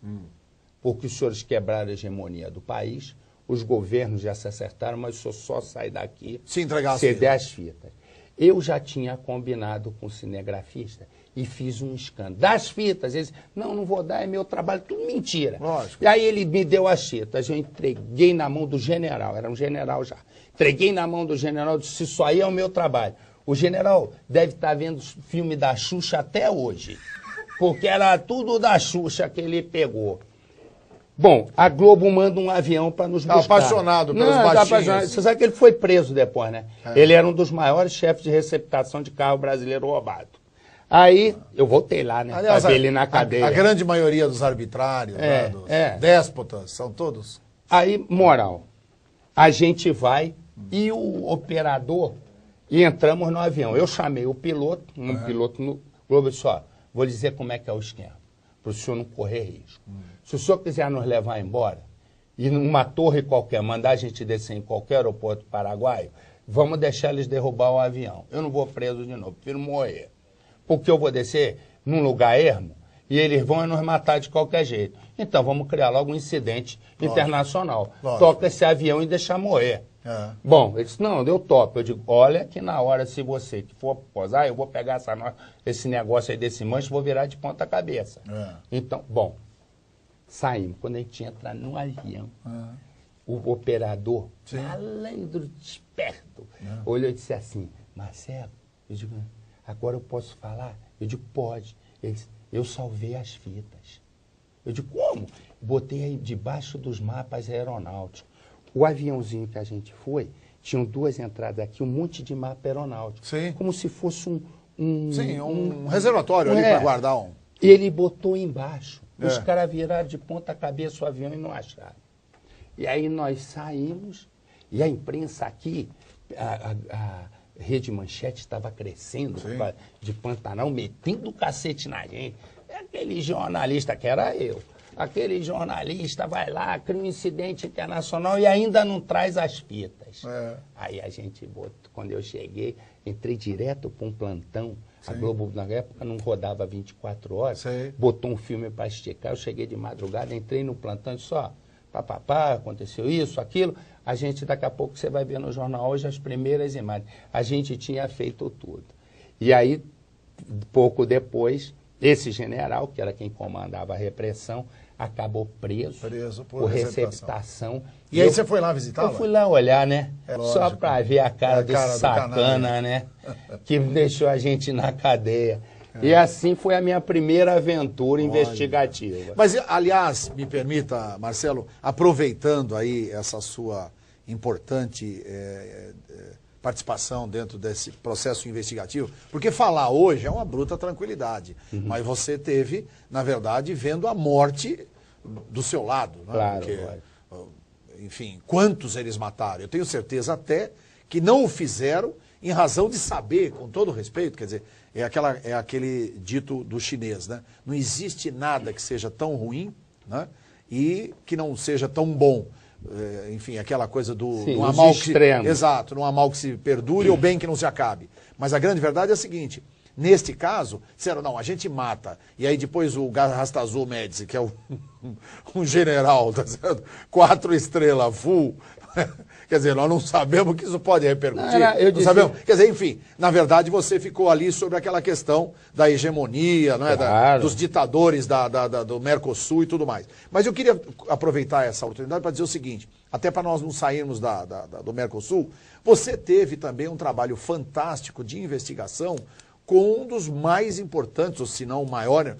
Porque os senhores quebraram a hegemonia do país, os governos já se acertaram, mas o senhor só sai daqui se der as fitas. Eu já tinha combinado com o cinegrafista e fiz um escândalo. Das fitas, ele disse, não vou dar, é meu trabalho, tudo mentira. Lógico. E aí ele me deu as fitas, eu entreguei na mão do general, era um general já. Entreguei na mão do general, disse, isso aí é o meu trabalho. O general deve estar vendo filme da Xuxa até hoje, porque era tudo da Xuxa que ele pegou. Bom, a Globo manda um avião para nos buscar. Apaixonado pelos baixinhos. Você sabe que ele foi preso depois, né? Ele era um dos maiores chefes de receptação de carro brasileiro roubado. Aí, eu voltei lá, né? Aliás, pra ver ele na cadeia. A grande maioria dos arbitrários, dos déspotas, são todos. Aí, moral, a gente vai e o operador, e entramos no avião. Eu chamei o piloto, piloto no Globo, disse, ó, vou dizer como é que é o esquema, para o senhor não correr risco. Se o senhor quiser nos levar embora, e numa torre qualquer, mandar a gente descer em qualquer aeroporto paraguaio, vamos deixar eles derrubar o avião. Eu não vou preso de novo, prefiro morrer. Porque eu vou descer num lugar ermo e eles vão nos matar de qualquer jeito. Então vamos criar logo um incidente internacional. Toca esse avião e deixar morrer. Bom, ele disse, não, eu topo. Eu digo, olha que na hora, se você que for posar, eu vou pegar esse negócio aí desse manche e vou virar de ponta cabeça. Então, bom, saímos. Quando a gente entra no avião, o operador, malandro, desperto, olhou e disse assim, Marcelo, eu digo, agora eu posso falar? Eu digo, pode. Ele disse, eu salvei as fitas. Eu digo, como? Botei aí debaixo dos mapas aeronáuticos. O aviãozinho que a gente foi, tinham duas entradas aqui, um monte de mapa aeronáutico. Sim. Como se fosse um reservatório ali para guardar um. E ele botou embaixo. Os caras viraram de ponta cabeça o avião e não acharam. E aí nós saímos, e a imprensa aqui, a Rede Manchete estava crescendo de Pantanal, metendo o cacete na gente. Aquele jornalista, que era eu, aquele jornalista vai lá, cria um incidente internacional e ainda não traz as fitas. Aí a gente botou, quando eu cheguei, entrei direto para um plantão. A Globo, na época, não rodava 24 horas, botou um filme para esticar. Eu cheguei de madrugada, entrei no plantão e disse, ó, papapá, aconteceu isso, aquilo. A gente, daqui a pouco, você vai ver no jornal hoje as primeiras imagens. A gente tinha feito tudo. E aí, pouco depois, esse general, que era quem comandava a repressão, acabou preso por receptação. E aí você foi lá visitá-lo? Eu fui lá olhar, né? Só para ver a cara desse sacana, né? Que deixou a gente na cadeia. E assim foi a minha primeira aventura investigativa. Mas, aliás, me permita, Marcelo, aproveitando aí essa sua importante participação dentro desse processo investigativo, porque falar hoje é uma bruta tranquilidade, mas você teve, na verdade, vendo a morte do seu lado. Né? Claro. Porque, enfim, quantos eles mataram? Eu tenho certeza até que não o fizeram em razão de saber, com todo respeito, quer dizer, é aquele dito do chinês, né? Não existe nada que seja tão ruim, né? E que não seja tão bom. Enfim, aquela coisa do não há mal que exato, não há mal que se perdure ou bem que não se acabe. Mas a grande verdade é a seguinte, neste caso, disseram, não, a gente mata. E aí depois o Garrastazu Médici, que é um general, tá certo? 4 estrelas, full. Quer dizer, nós não sabemos que isso pode repercutir. Não sabemos. Quer dizer, enfim, na verdade você ficou ali sobre aquela questão da hegemonia, não é? Dos ditadores do Mercosul e tudo mais. Mas eu queria aproveitar essa oportunidade para dizer o seguinte, até para nós não sairmos do Mercosul, você teve também um trabalho fantástico de investigação com um dos mais importantes, ou se não o maior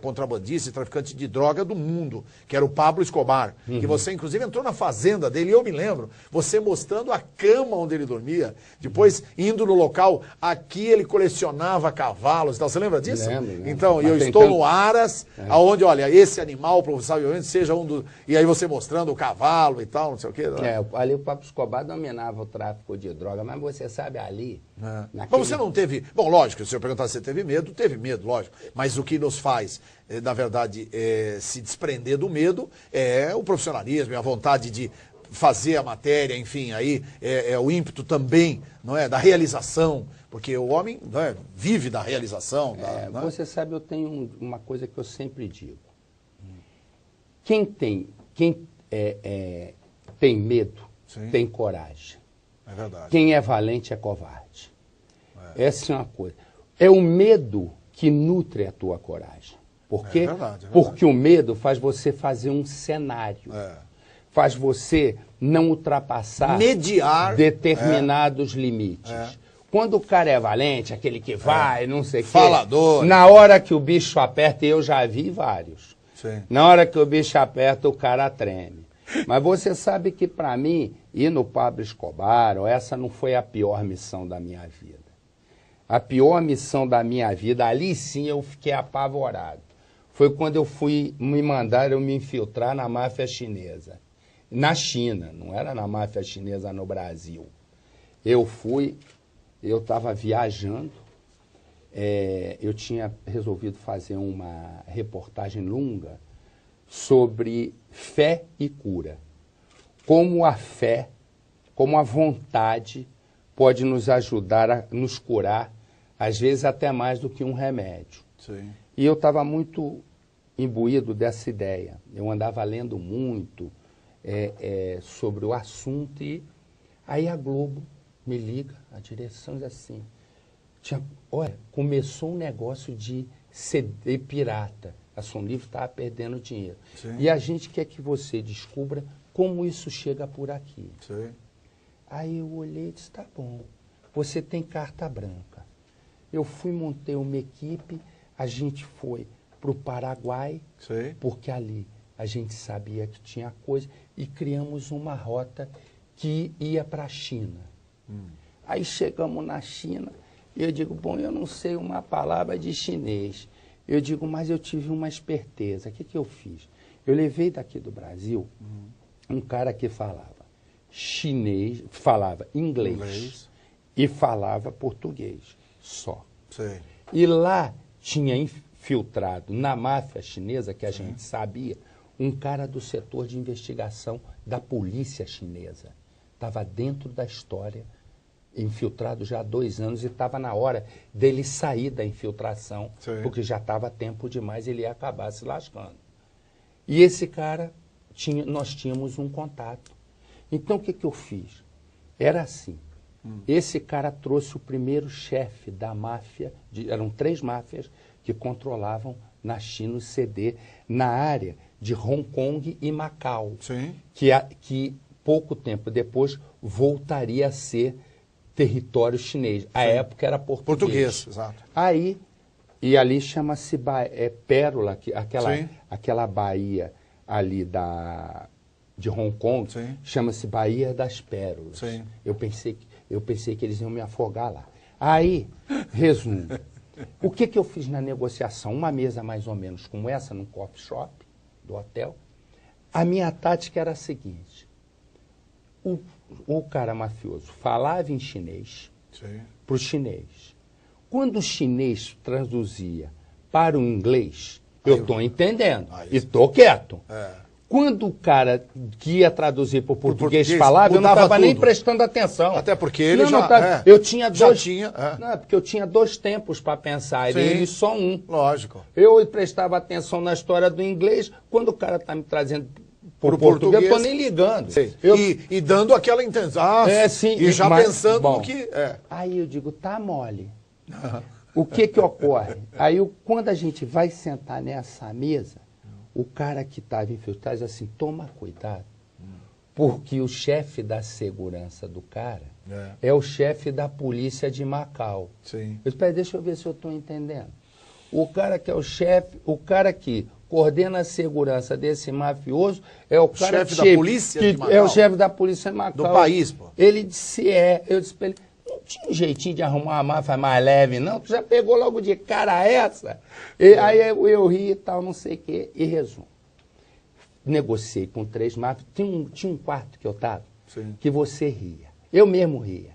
contrabandista e traficante de droga do mundo, que era o Pablo Escobar, que você inclusive entrou na fazenda dele, eu me lembro, você mostrando a cama onde ele dormia, depois indo no local, aqui ele colecionava cavalos, então, você lembra disso? Lembro. Então, eu estou no Aras, aonde, olha, esse animal, provavelmente, seja um dos... E aí você mostrando o cavalo e tal, não sei o quê. Né? Ali o Pablo Escobar dominava o tráfico de droga, mas você sabe ali... Mas você não teve... Bom, lógico, se eu perguntar se você teve medo, lógico, mas o que nos faz, na verdade, se desprender do medo é o profissionalismo, é a vontade de fazer a matéria, enfim, aí é o ímpeto também, não é, da realização, porque o homem, não é, vive da realização. Você sabe, eu tenho uma coisa que eu sempre digo. Quem tem medo, tem coragem. É verdade. Quem é valente é covarde. Essa é uma coisa. É o medo que nutre a tua coragem. Por quê? Verdade. Porque o medo faz você fazer um cenário. Faz você não ultrapassar determinados limites. Quando o cara é valente, aquele que vai, não sei o quê. Falador. Na hora que o bicho aperta, eu já vi vários. Sim. Na hora que o bicho aperta, o cara treme. Mas você sabe que, para mim, ir no Pablo Escobar, essa não foi a pior missão da minha vida. A pior missão da minha vida, ali sim eu fiquei apavorado. Foi quando me mandaram me infiltrar na máfia chinesa. Na China, não era na máfia chinesa no Brasil. Eu estava viajando, eu tinha resolvido fazer uma reportagem longa sobre fé e cura. Como a fé, como a vontade pode nos ajudar a nos curar, às vezes até mais do que um remédio. Sim. E eu estava muito imbuído dessa ideia. Eu andava lendo muito sobre o assunto e aí a Globo me liga, a direção diz assim, olha, começou um negócio de CD pirata. A Som Livre estava perdendo dinheiro. Sim. E a gente quer que você descubra como isso chega por aqui. Sim. Aí eu olhei e disse, tá bom, você tem carta branca. Eu fui, montei uma equipe, a gente foi para o Paraguai, Sim. porque ali a gente sabia que tinha coisa, e criamos uma rota que ia para a China. Aí chegamos na China, e eu digo, bom, eu não sei uma palavra de chinês. Eu digo, mas eu tive uma esperteza. O que eu fiz? Eu levei daqui do Brasil um cara que falava chinês, falava inglês e falava português só. Sim. E lá tinha infiltrado na máfia chinesa, que a gente sabia, um cara do setor de investigação da polícia chinesa. Estava dentro da história, infiltrado já há 2 anos, e estava na hora dele sair da infiltração, porque já estava tempo demais, ele ia acabar se lascando. E esse cara, nós tínhamos um contato. Então o que eu fiz? Era assim, esse cara trouxe o primeiro chefe da máfia, eram 3 máfias que controlavam na China o CD, na área de Hong Kong e Macau, que pouco tempo depois voltaria a ser território chinês. À época era português. Exato. Aí, e ali chama-se Pérola, aquela baía ali de Hong Kong, chama-se Baía das Pérolas. Sim. Eu pensei que eles iam me afogar lá. Aí, resumo, o que eu fiz na negociação? Uma mesa mais ou menos como essa, num coffee shop do hotel. A minha tática era a seguinte, o cara mafioso falava em chinês para o chinês. Quando o chinês traduzia para o inglês, eu estou entendendo e estou quieto. Quando o cara que ia traduzir para o português falava, eu não estava nem prestando atenção. Até porque ele eu tinha dois. Não, é porque eu tinha 2 tempos para pensar, e ele só um. Lógico. Eu prestava atenção na história do inglês, quando o cara está me trazendo para o português, eu estou nem ligando. E dando aquela intenção. Pensando no que... Aí eu digo, tá mole. O que ocorre? Aí quando a gente vai sentar nessa mesa, o cara que estava infiltrado diz assim, toma cuidado, porque o chefe da segurança do cara é o chefe da polícia de Macau. Sim. Eu disse, deixa eu ver se eu estou entendendo. O cara que é o chefe, o cara que coordena a segurança desse mafioso é o cara chefe da polícia de Macau. É o chefe da polícia de Macau. Do país, pô. Ele disse, eu disse para ele, não tinha um jeitinho de arrumar uma máfia mais leve, não? Tu já pegou logo de cara essa? Aí eu ri e tal, não sei o quê. E resumo. Negociei com 3 máfias. Tinha um quarto que eu estava, que você ria. Eu mesmo ria.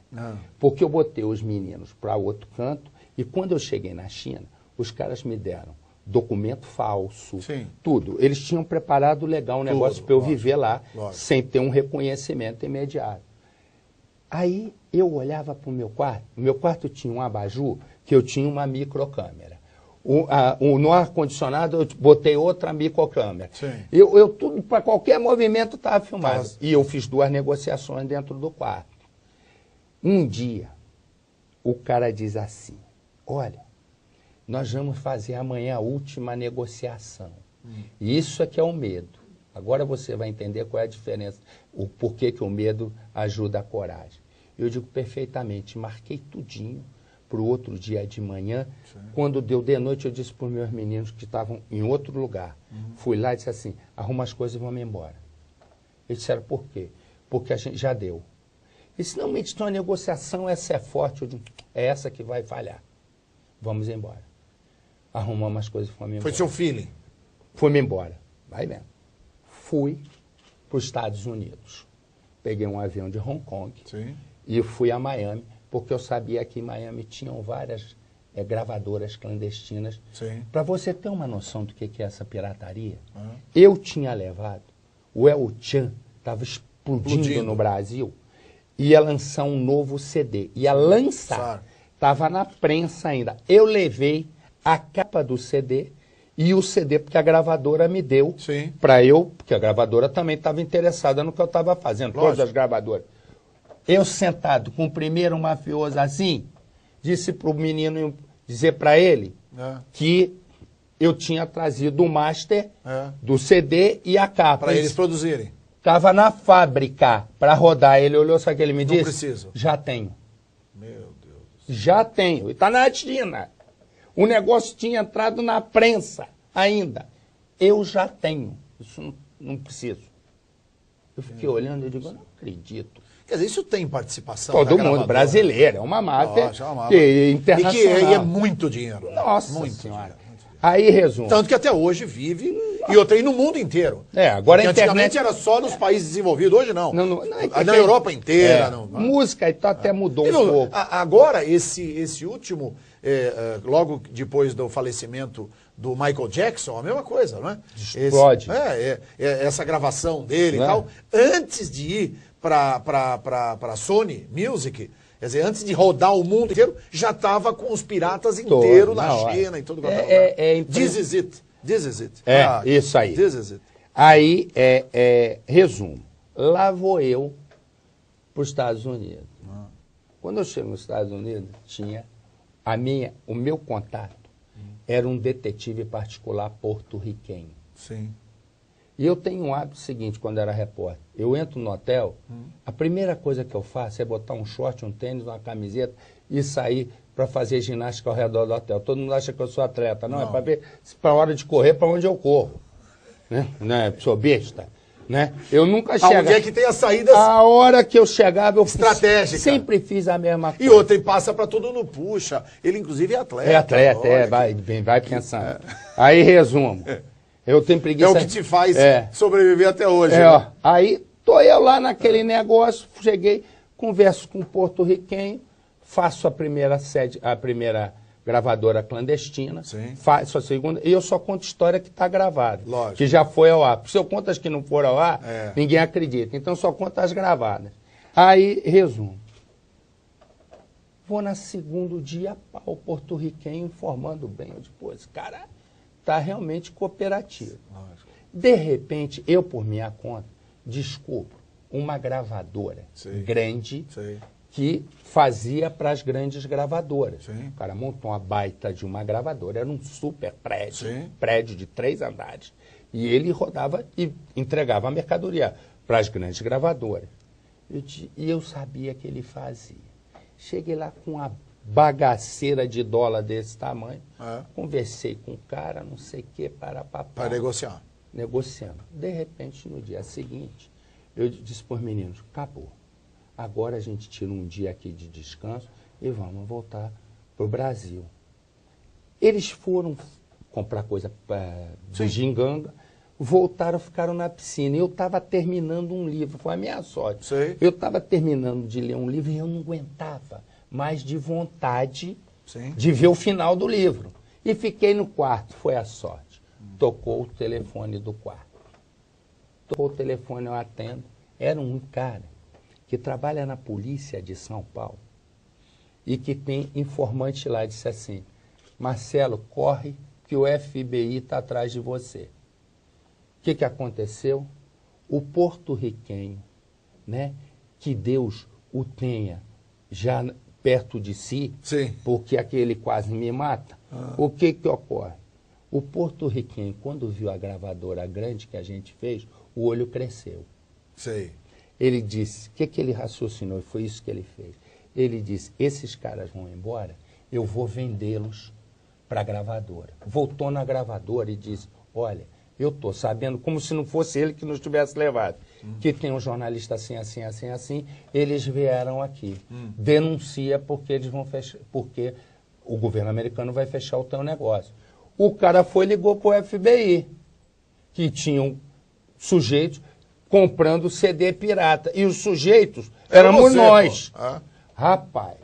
Porque eu botei os meninos para outro canto e quando eu cheguei na China, os caras me deram documento falso, tudo. Eles tinham preparado legal um negócio para eu viver lá, sem ter um reconhecimento imediato. Aí eu olhava para o meu quarto tinha um abajur, que eu tinha uma microcâmera. No ar-condicionado eu botei outra microcâmera. Eu tudo, para qualquer movimento estava filmado. E eu fiz 2 negociações dentro do quarto. Um dia, o cara diz assim, olha, nós vamos fazer amanhã a última negociação. E isso é que é o medo. Agora você vai entender qual é a diferença, o porquê que o medo ajuda a coragem. Eu digo perfeitamente, marquei tudinho, para o outro dia de manhã. Quando deu de noite, eu disse para os meus meninos que estavam em outro lugar. Fui lá e disse assim, arruma as coisas e vamos embora. Eles disseram, por quê? Porque a gente já deu. E se não me diz, a negociação, essa é forte, eu disse, é essa que vai falhar. Vamos embora. Arrumamos as coisas e fomos embora. Foi seu feeling? Fui-me embora. Vai mesmo. Fui para os Estados Unidos. Peguei um avião de Hong Kong e fui a Miami, porque eu sabia que em Miami tinham várias gravadoras clandestinas. Para você ter uma noção do que é essa pirataria, eu tinha levado, o El Chan estava explodindo no Brasil, ia lançar um novo CD, ia lançar, estava na prensa ainda. Eu levei a capa do CD e o CD, porque a gravadora me deu para eu, porque a gravadora também estava interessada no que eu estava fazendo, todas as gravadoras. Eu sentado com o primeiro mafioso assim, disse para o menino dizer para ele que eu tinha trazido o master do CD e a capa. Para eles produzirem. Estava na fábrica para rodar. Ele olhou, sabe o que ele me disse? Não preciso. Já tenho. Meu Deus. Já tenho. E está na China. O negócio tinha entrado na prensa ainda. Eu já tenho. Isso não preciso. Eu fiquei olhando e digo, eu não acredito. Quer dizer, isso tem participação todo mundo brasileiro, é uma máfia internacional. E que é muito dinheiro. Nossa muito senhora. Dinheiro. Aí resumo. Tanto que até hoje vive, e eu tenho no mundo inteiro. Agora a internet... Antigamente era só nos países desenvolvidos, hoje não. Na é Europa inteira. Música e tal, até mudou um pouco. Agora, esse último, logo depois do falecimento do Michael Jackson, a mesma coisa, não é? Explode. Essa gravação dele e tal, antes de ir para Sony Music, quer dizer, antes de rodar o mundo inteiro, já estava com os piratas inteiros na China e tudo quanto é lugar. This is it. This is it. Isso aí. This is it. Aí, resumo. Lá vou eu para os Estados Unidos. Quando eu chego nos Estados Unidos, tinha o meu contato era um detetive particular porto-riquenho. Sim. E eu tenho um hábito seguinte, quando era repórter. Eu entro no hotel, a primeira coisa que eu faço é botar um short, um tênis, uma camiseta e sair para fazer ginástica ao redor do hotel. Todo mundo acha que eu sou atleta. Não. É para ver se para a hora de correr, para onde eu corro. Né? Não é, sou besta. Né? Eu nunca chegava. Onde é que tem as saídas? A hora que eu chegava, eu estratégica. Sempre fiz a mesma coisa. E outra, ele passa para todo mundo, puxa. Ele, inclusive, é atleta. É atleta, vai pensando. Aí, resumo. Eu tenho preguiça. É o que te faz sobreviver até hoje. Né? Aí, tô eu lá naquele negócio, cheguei, converso com um porto-riquenho, faço a primeira gravadora clandestina, faço a segunda, e eu só conto história que está gravada. Lógico. Que já foi ao ar. Se eu conto as que não foram ao ar, ninguém acredita. Então, só conto as gravadas. Aí, resumo. Vou na segundo dia, o porto-riquenho informando bem. Eu digo, esse cara está realmente cooperativo. Lógico. De repente, eu, por minha conta, descubro uma gravadora grande que fazia para as grandes gravadoras. O cara montou uma baita de uma gravadora, era um super prédio de 3 andares. E ele rodava e entregava a mercadoria para as grandes gravadoras. E eu sabia que ele fazia. Cheguei lá com uma bagaceira de dólar desse tamanho, conversei com o cara, não sei o que, para negociar. Negociando. De repente, no dia seguinte, eu disse para os meninos, acabou. Agora a gente tira um dia aqui de descanso e vamos voltar para o Brasil. Eles foram comprar coisa do Ginganga, voltaram, ficaram na piscina. Eu estava terminando um livro, foi a minha sorte. Eu estava terminando de ler um livro e eu não aguentava mais de vontade de ver o final do livro. E fiquei no quarto, foi a sorte. Tocou o telefone do quarto. Tocou o telefone, eu atendo. Era um cara que trabalha na polícia de São Paulo e que tem informante lá, disse assim, Marcelo, corre que o FBI está atrás de você. O que aconteceu? O porto-riquenho, né, que Deus o tenha já perto de si, porque aquele quase me mata, o que ocorre? O porto-riquenho, quando viu a gravadora grande que a gente fez, o olho cresceu. Ele disse, o que ele raciocinou? Foi isso que ele fez. Ele disse, esses caras vão embora eu vou vendê-los para a gravadora. Voltou na gravadora e disse, olha, eu estou sabendo, como se não fosse ele que nos tivesse levado, que tem um jornalista assim, assim, assim, assim, eles vieram aqui. Denuncia porque eles vão fechar, porque o governo americano vai fechar o teu negócio. O cara foi e ligou para o FBI, que tinham sujeitos comprando CD pirata. E os sujeitos éramos nós. Rapaz,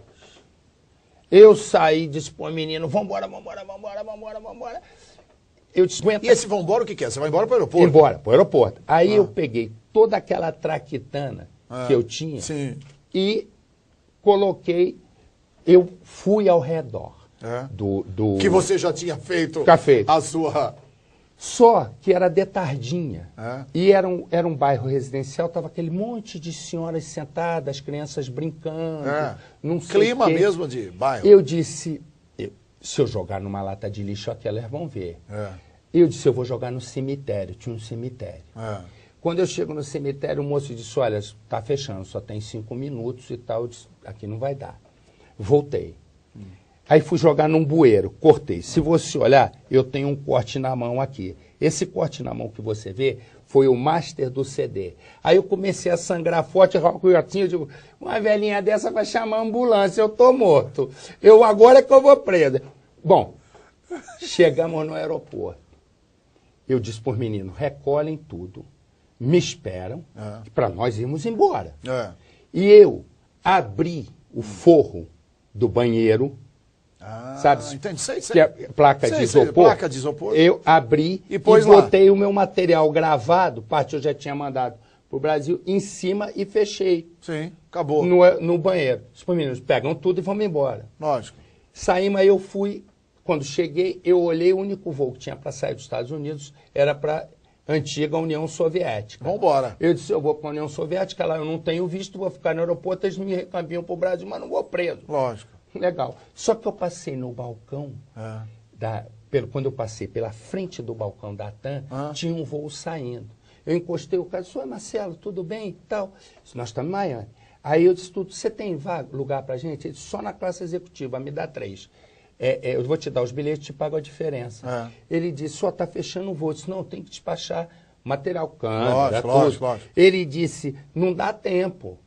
eu saí e disse para o menino, vambora, vambora, vambora, vambora, vambora. Eu disse, e esse vambora o que é? Você vai embora para o aeroporto? Embora, para o aeroporto. Aí eu peguei toda aquela traquitana que eu tinha e coloquei, eu fui ao redor do... Que você já tinha feito a sua... Só que era de tardinha. E era um bairro residencial, estava aquele monte de senhoras sentadas, crianças brincando. Não sei clima mesmo de bairro. Eu disse, se eu jogar numa lata de lixo aqui, elas vão ver. Eu disse, eu vou jogar no cemitério. Tinha um cemitério. Quando eu chego no cemitério, o moço disse, olha, está fechando, só tem 5 minutos e tal. Eu disse, aqui não vai dar. Voltei. Aí fui jogar num bueiro, cortei. Se você olhar, eu tenho um corte na mão aqui. Esse corte na mão que você vê foi o master do CD. Aí eu comecei a sangrar forte, eu digo, uma velhinha dessa vai chamar a ambulância, eu tô morto. Agora é que eu vou preso. Bom, chegamos no aeroporto. Eu disse por menino, recolhem tudo, me esperam, para nós irmos embora. E eu abri o forro do banheiro, sabe? Entendi. Sei. Que é placa de isopor. Placa de isopor. Eu abri e botei o meu material gravado, parte eu já tinha mandado para o Brasil, em cima e fechei. Sim, acabou. No banheiro. Os meninos pegam tudo e vão embora. Lógico. Saímos, aí eu fui, quando cheguei, eu olhei, o único voo que tinha para sair dos Estados Unidos era para a antiga União Soviética. Vamos embora. Eu disse, eu vou para a União Soviética, lá eu não tenho visto, vou ficar no aeroporto, eles me recambiam para o Brasil, mas não vou preso. Lógico. Legal. Só que eu passei no balcão, quando eu passei pela frente do balcão da TAM, tinha um voo saindo. Eu encostei o cara, disse, oi Marcelo, tudo bem e tal? Disse, nós estamos em Miami. Aí eu disse, você tem lugar pra gente? Ele disse, só na classe executiva, me dá 3. Eu vou te dar os bilhetes, te pago a diferença. Ele disse, só está fechando o voo. Eu disse, não, tem que despachar material, câmera, lógico. Ele disse, não dá tempo.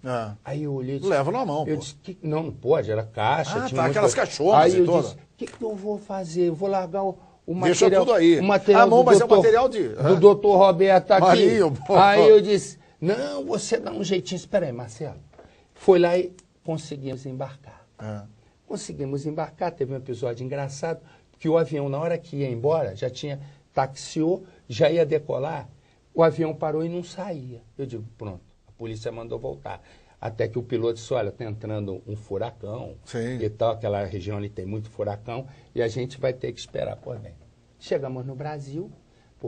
Aí eu olhei e disse, leva na mão, eu disse, não pode, era caixa. Tinha aquelas caixonas aí e toda. Aí eu disse, o que eu vou fazer? Eu vou largar o material. Deixa tudo aí. O material mas é o material do doutor Roberto aqui. Marinho, aí eu disse, não, você dá um jeitinho. Espera aí, Marcelo. Foi lá e conseguimos embarcar. Conseguimos embarcar, teve um episódio engraçado, que o avião, na hora que ia embora, já tinha taxiou, já ia decolar, o avião parou e não saía. Eu digo, pronto, a polícia mandou voltar. Até que o piloto disse, olha, está entrando um furacão e tal, aquela região ali tem muito furacão, e a gente vai ter que esperar. Pô, bem, chegamos no Brasil,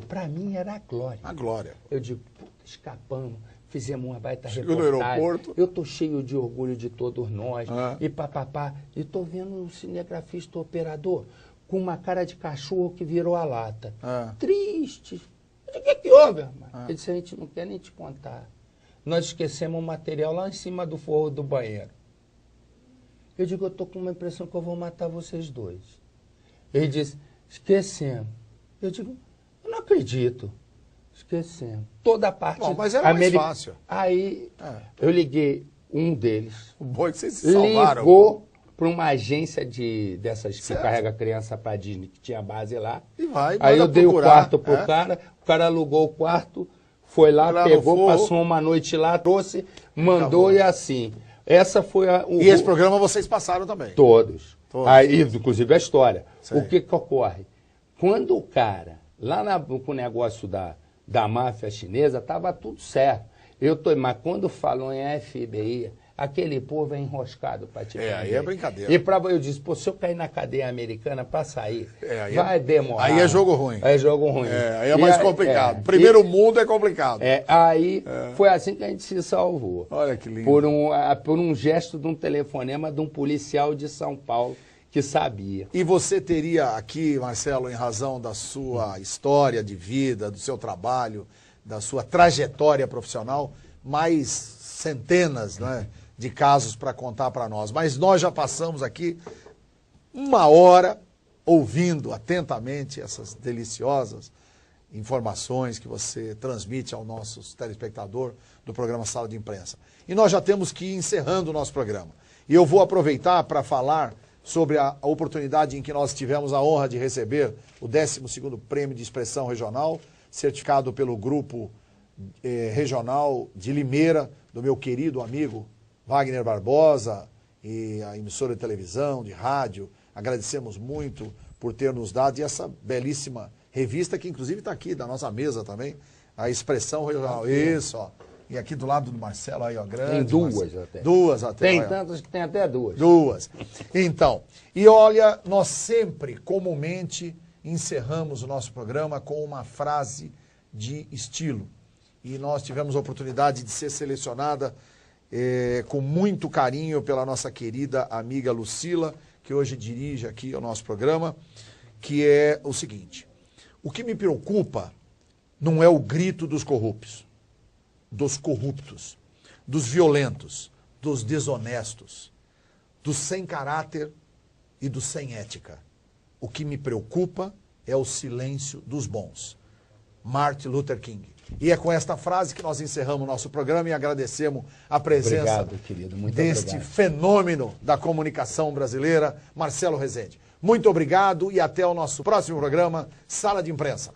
para mim era a glória. A glória. Eu digo, escapamos, fizemos uma baita reportagem. No aeroporto. Eu estou cheio de orgulho de todos nós, e papapá, e estou vendo um cinegrafista operador com uma cara de cachorro que virou a lata. Triste. O que houve, irmão? Ele disse, a gente não quer nem te contar. Nós esquecemos o material lá em cima do forro do banheiro. Eu digo, eu estou com uma impressão que eu vou matar vocês dois. Ele disse, esquecemos. Eu digo, eu não acredito. Esquecemos. Toda a parte... Bom, mas era mais fácil. Aí eu liguei um deles. O bom é que vocês se salvaram. Ligou para uma agência dessas que carrega criança para Disney, que tinha base lá. E vai, aí eu dei o quarto pro cara alugou o quarto, foi lá pegou, passou uma noite lá, trouxe, mandou. Acabou. E assim. Essa foi E esse programa vocês passaram também? Todos. Aí, inclusive a história. O que ocorre? Quando o cara, lá com o negócio da máfia chinesa, estava tudo certo. Mas quando falou em FBI, aquele povo é enroscado para te prender. Aí é brincadeira. E eu disse, se eu cair na cadeia americana para sair, vai demorar. Aí é jogo ruim. É jogo ruim. Aí é mais complicado. Primeiro mundo é complicado. Aí foi assim que a gente se salvou. Olha que lindo. Por um gesto de um telefonema de um policial de São Paulo que sabia. E você teria aqui, Marcelo, em razão da sua história de vida, do seu trabalho, da sua trajetória profissional, mais centenas, né, de casos para contar para nós. Mas nós já passamos aqui uma hora ouvindo atentamente essas deliciosas informações que você transmite ao nosso telespectador do programa Sala de Imprensa. E nós já temos que ir encerrando o nosso programa. E eu vou aproveitar para falar sobre a oportunidade em que nós tivemos a honra de receber o 12º Prêmio de Expressão Regional, certificado pelo Grupo Regional de Limeira, do meu querido amigo Wagner Barbosa, e a emissora de televisão, de rádio. Agradecemos muito por ter nos dado essa belíssima revista, que inclusive está aqui, da nossa mesa também, a Expressão Regional. Isso, ó. E aqui do lado do Marcelo, aí, ó, grande. Tem duas até. Duas até. Tem tantas que tem até duas. Duas. Então, e olha, nós sempre, comumente, encerramos o nosso programa com uma frase de estilo. E nós tivemos a oportunidade de ser selecionada com muito carinho pela nossa querida amiga Lucila, que hoje dirige aqui o nosso programa, que é o seguinte: o que me preocupa não é o grito dos corruptos, dos violentos, dos desonestos, dos sem caráter e dos sem ética. O que me preocupa é o silêncio dos bons. Martin Luther King. E é com esta frase que nós encerramos o nosso programa e agradecemos a presença deste fenômeno da comunicação brasileira, Marcelo Rezende. Muito obrigado e até o nosso próximo programa, Sala de Imprensa.